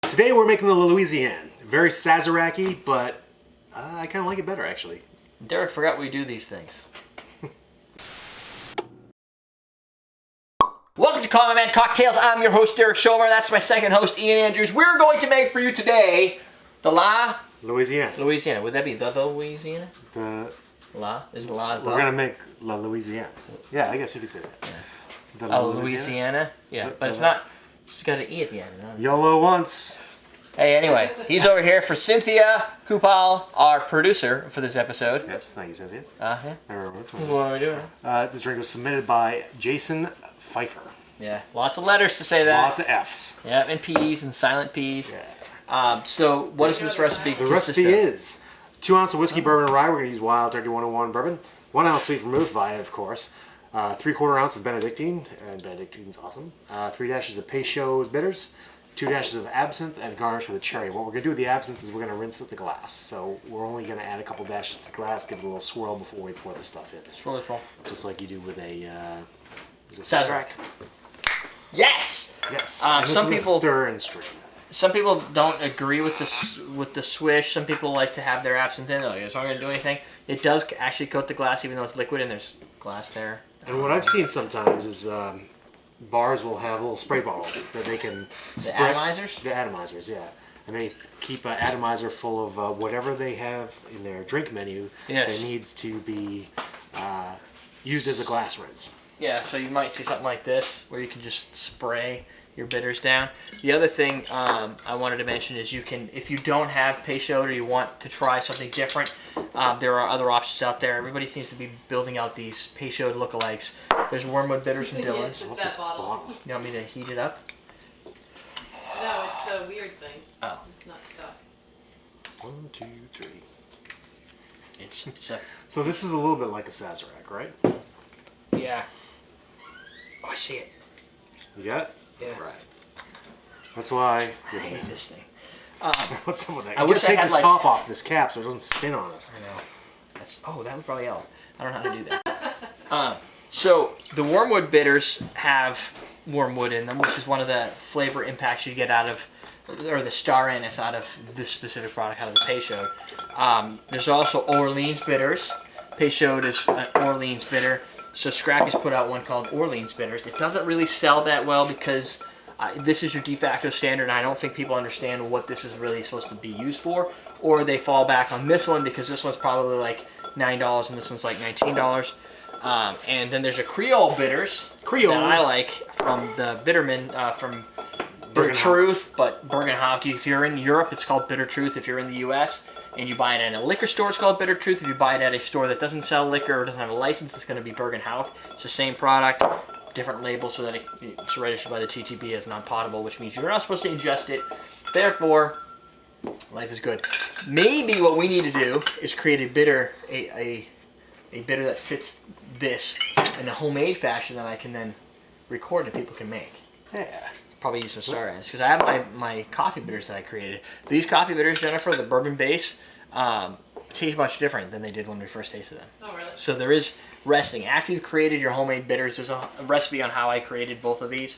Today we're making the Louisiane. Very Sazerac-y, but I kind of like it better actually. Derek forgot we do these things. Welcome to Call My Man Cocktails. I'm your host, Derrick Schommer. That's my second host, Ian Andrews. We're going to make for you today the Louisiana. Louisiana. Would that be the Louisiana? The La? Is La the? We're gonna make La Louisiana. Yeah, I guess you could say that. Yeah. The Louisiana? Yeah, but it's not. It's got an E at the end. No? YOLO once. Hey, anyway, he's over here for Cynthia Kupal, our producer for this episode. Yes, thank you, Cynthia. Yeah. What What are we doing? This drink was submitted by Jason Pfeiffer. Yeah, lots of letters to say that. Lots of F's. Yeah, and P's and silent P's. Yeah. So what is this recipe The recipe is 2 ounces of whiskey, bourbon, and rye. We're going to use Wild Turkey 101 bourbon. 1 ounce sweet vermouth, via, of course. 3/4 ounce of Benedictine, and Benedictine's awesome. 3 dashes of Peychaud bitters. 2 dashes of absinthe, and garnish with a cherry. What we're going to do with the absinthe is we're going to rinse the glass. So we're only going to add a couple dashes to the glass, give it a little swirl before we pour the stuff in. Swirl it full. Just like you do with a Sazerac. Yes. Yes. Some people stir and strain. Some people don't agree with the swish. Some people like to have their absinthe in. Like, it's not going to do anything. It does actually coat the glass, even though it's liquid, and there's glass there. And what I've seen sometimes is bars will have little spray bottles that they can spray. Atomizers? The atomizers, yeah. And they keep an atomizer full of whatever they have in their drink menu that needs to be used as a glass rinse. Yeah, so you might see something like this where you can just spray your bitters down. The other thing I wanted to mention is you can, if you don't have Peychaud or you want to try something different, there are other options out there. Everybody seems to be building out these Peychaud lookalikes. There's Wormwood bitters from Dylan's. Yes, it's that bottle. You want me to heat it up? No, it's the weird thing. Oh. It's not stuck. 1, 2, 3. It's a... So this is a little bit like a Sazerac, right? Yeah. Oh, I see it. You got it? Yeah. Right. That's why. I hate this thing. What's up with that? I You wish gotta I take had, the top off this cap so it doesn't spin on us. I know. That would probably help. I don't know how to do that. So the wormwood bitters have wormwood in them, which is one of the flavor impacts you get out of, or the star anise out of this specific product, out of the Peychaud. There's also Orleans bitters. Peychaud is an Orleans bitter. So Scrappy's put out one called Orleans bitters. It doesn't really sell that well because this is your de facto standard, and I don't think people understand what this is really supposed to be used for, or they fall back on this one because this one's probably like $9 and this one's like $19. And then there's a Creole bitters that I like from the Bitterman from Bitter Truth, but Bergenhoff. If you're in Europe, it's called Bitter Truth. If you're in the U.S. and you buy it at a liquor store, it's called Bitter Truth. If you buy it at a store that doesn't sell liquor or doesn't have a license, it's going to be Bergenhoff. It's the same product, different label, so that it's registered by the TTB as non-potable, which means you're not supposed to ingest it. Therefore, life is good. Maybe what we need to do is create a bitter, a bitter that fits this in a homemade fashion that I can then record and people can make. Yeah. Probably use some star anise because I have my coffee bitters that I created. These coffee bitters, Jennifer, the bourbon base, taste much different than they did when we first tasted them. Oh, really? So there is resting. After you've created your homemade bitters, there's a recipe on how I created both of these.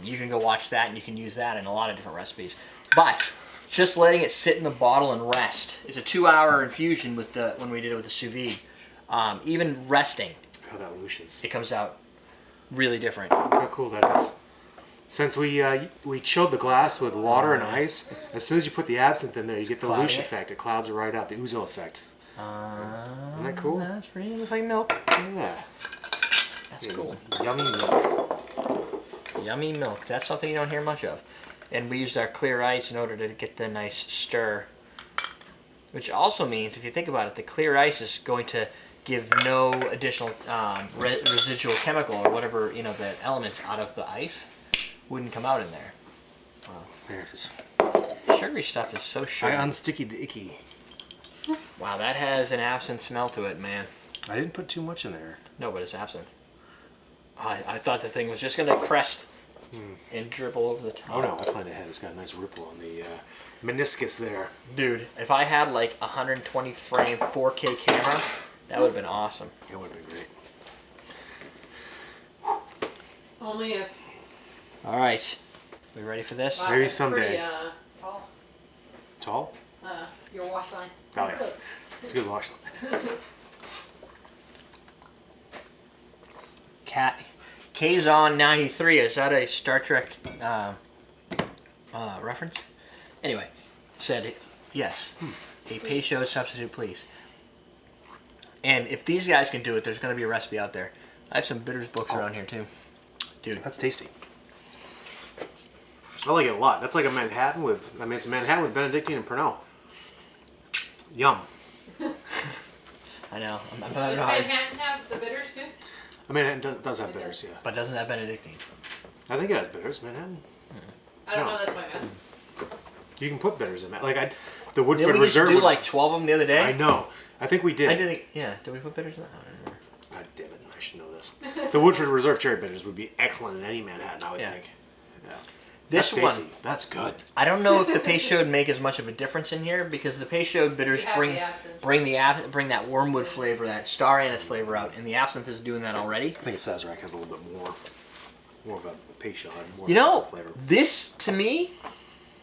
You can go watch that and you can use that in a lot of different recipes. But just letting it sit in the bottle and rest. It's a 2-hour infusion with when we did it with the sous vide. Even resting, How that whooshes. it comes out really different. Look how cool that is. Since we chilled the glass with water and ice, as soon as you put the absinthe in there, you get the whoosh effect. It clouds it right out, the ouzo effect. Isn't that cool? That's pretty. It looks like milk. Yeah. That's cool. Yummy milk. Yummy milk. That's something you don't hear much of. And we used our clear ice in order to get the nice stir. Which also means, if you think about it, the clear ice is going to give no additional residual chemical or whatever, the elements out of the ice wouldn't come out in there. Wow. There it is. Sugary stuff is so sugary. I unsticky the icky. Wow, that has an absinthe smell to it, man. I didn't put too much in there. No, but it's absinthe. I thought the thing was just going to crest and dribble over the top. Oh no, I planned ahead. It's got a nice ripple on the meniscus there. Dude, if I had like 120 frame 4K camera, that would have been awesome. It would have been great. Only if. All right. We ready for this? Wow, Maybe that's someday. Pretty, tall. Tall? Your wash line. Oh, yeah. Close. It's a good wash. Kazon 93, is that a Star Trek reference? Anyway, said yes. A Peychaud substitute, please. And if these guys can do it, there's going to be a recipe out there. I have some bitters books around here too. Dude. That's tasty. I like it a lot. That's like a Manhattan with, it's a Manhattan with Benedictine and Pernod. Yum. I know. I'm Does Manhattan have the bitters too? Manhattan does have bitters, yeah. But doesn't have Benedictine. I think it has bitters, Manhattan. I don't No. know. That's my guess. You can put bitters in that. Like, the Woodford Didn't we just Reserve. do like 12 of them the other day? I know. I think we did. I did. Yeah. Did we put bitters in that? I don't remember. God damn it, I should know this. The Woodford Reserve cherry bitters would be excellent in any Manhattan, I would Yeah. think. Yeah. This That's one, tasty. That's good. I don't know if the Peychaud would make as much of a difference in here because the Peychaud bitters You have bring the absinthe. bring that wormwood flavor, that star anise flavor out, and the absinthe is doing that already. I think Sazerac has a little bit more of a Peychaud, more You know, of a flavor. this to me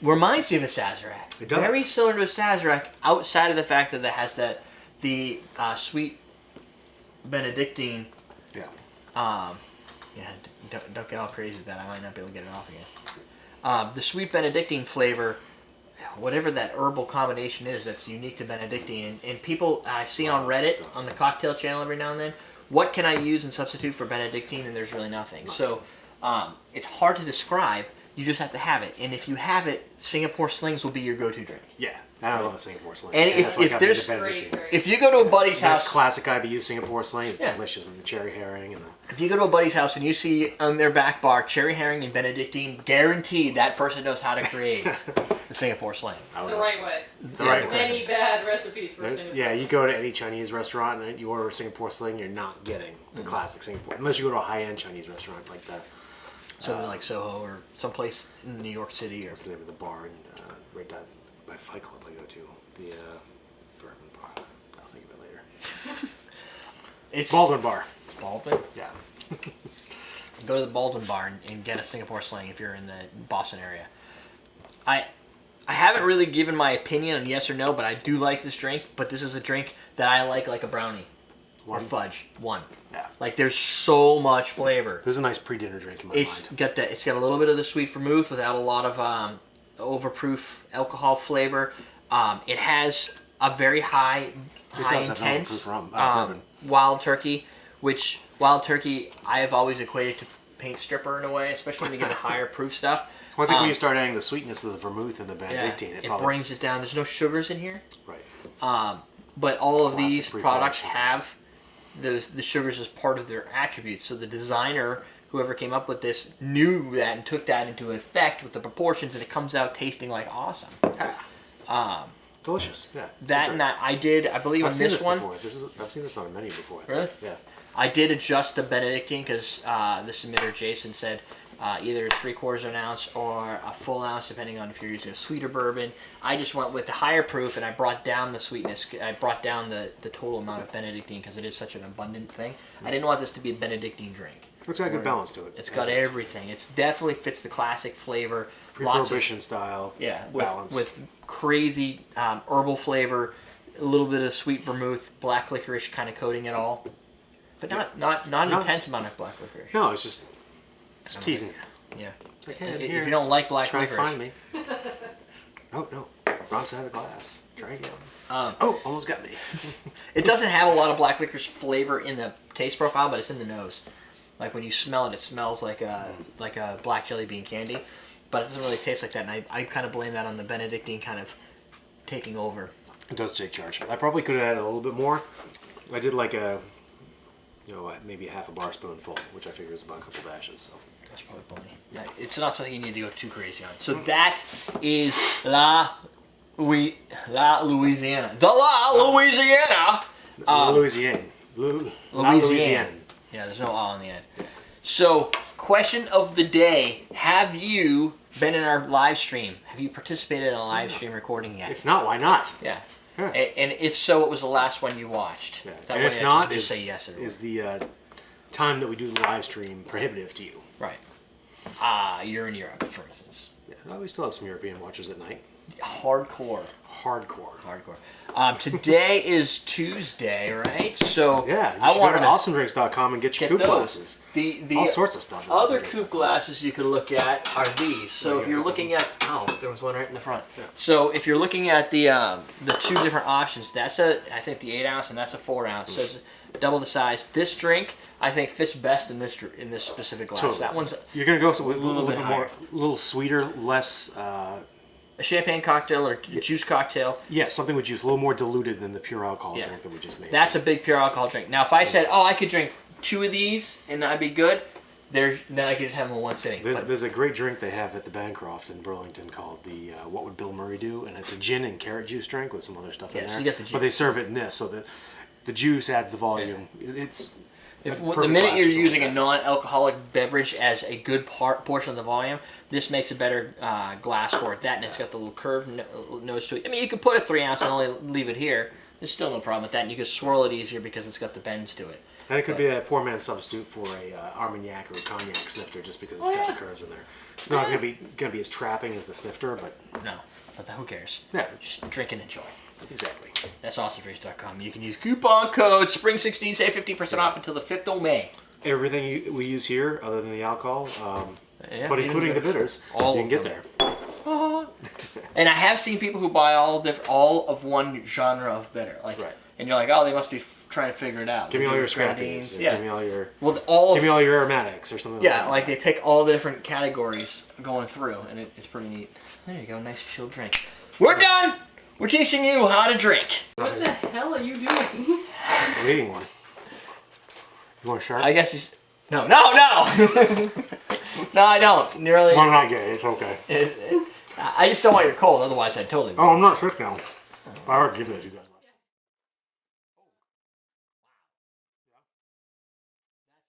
reminds me of a Sazerac. It does. Very similar to a Sazerac, outside of the fact that it has the sweet Benedictine. Yeah. Yeah, don't get all crazy with that. I might not be able to get it off again. The sweet Benedictine flavor, whatever that herbal combination is that's unique to Benedictine, and people I see on Reddit, stuff. on the cocktail channel every now and then, what can I use and substitute for Benedictine? And there's really nothing. So it's hard to describe. You just have to have it. And if you have it, Singapore Slings will be your go-to drink. Yeah. And I love a Singapore sling. And that's what if got me there's- into Benedictine. Great. If you go to a buddy's That's house, classic IBU Singapore sling. It's Yeah. delicious with the cherry herring and the... if you go to a buddy's house and you see on their back bar cherry herring and Benedictine, guaranteed that person knows how to create the Singapore sling. I would The hope right so. way. The right way. Many bad recipes for Singapore. Yeah, you go to any Chinese restaurant and you order a Singapore sling, you're not getting the classic Singapore. Unless you go to a high-end Chinese restaurant like the... Something like Soho or someplace in New York City or What's the name of the bar in, right down by Fight Club I go to? The Bourbon bar. I'll think of it later. it's Baldwin Bar. Baldwin. Yeah. Go to the Baldwin bar and get a Singapore sling if you're in the Boston area. I haven't really given my opinion on yes or no, but I do like this drink. But this is a drink that I like a brownie or One. fudge. One. Yeah. Like there's so much flavor. This is a nice pre-dinner drink in my It's mind. got It's got a little bit of the sweet vermouth without a lot of overproof alcohol flavor. It has a very high does have intense overproof rum, bourbon. wild turkey, which wild turkey I have always equated to paint stripper in a way, especially when you get the higher proof stuff. Well, I think when you start adding the sweetness of the vermouth and the Benedictine, it probably... brings it down. There's no sugars in here, Right. but all of Classic these pre-production. products have the sugars as part of their attributes. So the designer, whoever came up with this, knew that and took that into effect with the proportions, and it comes out tasting like awesome. Delicious, yeah. That Good and drink. that I did, I believe, I've on seen this one. before. I've seen this on a menu before. I think. Really? Yeah. I did adjust the Benedictine because the submitter Jason said either 3/4 of an ounce or a full ounce, depending on if you're using a sweeter bourbon. I just went with the higher proof, and I brought down the sweetness. I brought down the total amount of Benedictine because it is such an abundant thing. I didn't want this to be a Benedictine drink. It's got a good balance to it. It's got as is. everything. It's definitely fits the classic flavor. Lots of Pre-prohibition style balance. with crazy herbal flavor, a little bit of sweet vermouth, black licorice kind of coating it all, but not intense amount of black licorice. No, it's just teasing you. Yeah. It's like, hey, If here, you don't like black try licorice, to find me. Oh, no. Wrong side of the glass. Try again. Um, Oh, almost got me. it doesn't have a lot of black licorice flavor in the taste profile, but it's in the nose. Like when you smell it, it smells like a black jelly bean candy, but it doesn't really taste like that. And I kind of blame that on the Benedictine kind of taking over. It does take charge. I probably could have added a little bit more. I did like maybe half a bar spoonful, which I figure is about a couple dashes. So. That's probably plenty. It's not something you need to go too crazy on. So that is La Louisiana. The La Louisiana. Louisiane. Louisiane. Yeah, there's no R on the end. So, question of the day. Have you been in our live stream? Have you participated in a live stream recording yet? If not, why not? Yeah. Yeah. And if so, what was the last one you watched? Yeah. That And way if I not, just say yes. is the time that we do the live stream prohibitive to you? Right. you're in Europe, for instance. Yeah, well, we still have some European watchers at night. Hardcore. Today is Tuesday, right? So Yeah, you I should wanted go to awesomedrinks.com and get your coupe glasses. The all sorts of stuff. Other coupe glasses you could look at are these. So if you're looking at, there was one right in the front. Yeah. So if you're looking at the two different options, that's I think the 8 ounce and that's a 4 ounce. So it's double the size. This drink I think fits best in this specific glass. Totally. That one's you're gonna go with a little bit bit higher. more, a little sweeter, less. A champagne cocktail or juice cocktail. Yeah, something with juice, a little more diluted than the pure alcohol drink that we just made. That's a big pure alcohol drink. Now, if I said, I could drink 2 of these and I'd be good, then I could just have them in one sitting. There's a great drink they have at the Bancroft in Burlington called the What Would Bill Murray Do? And it's a gin and carrot juice drink with some other stuff in there. So you get the juice. But they serve it in this, so the juice adds the volume. Yeah. It's the minute you're using a non-alcoholic beverage as a good portion of the volume, this makes a better glass for it. That, and it's got the little curved nose to it. I mean, you could put a 3 ounce and only leave it here. There's still no problem with that, and you can swirl it easier because it's got the bends to it. And it could be a poor man's substitute for a Armagnac or a cognac snifter, just because it's got the curves in there. It's not gonna be as trapping as the snifter, but no, but who cares? Yeah, just drink and enjoy. Exactly. That's awesomedrinks.com. You can use coupon code SPRING16, save 15% off until the 5th of May. Everything we use here, other than the alcohol, but including the bitters, all you can get there. And I have seen people who buy all of one genre of bitter, and you're like, they must be trying to figure it out. Give me all your scrappies. Yeah. Give me all your. Give me all your aromatics or something. Yeah, like they pick all the different categories going through, and it's pretty neat. There you go, nice chilled drink. We're done. We're teaching you how to drink. What the hell are you doing? I'm eating one. You want a shark? I guess he's... No. No, I don't. Nearly. I'm not gay. It's okay. I just don't want your cold, otherwise I'd totally... Oh, I'm not sick now. I already give that to you guys.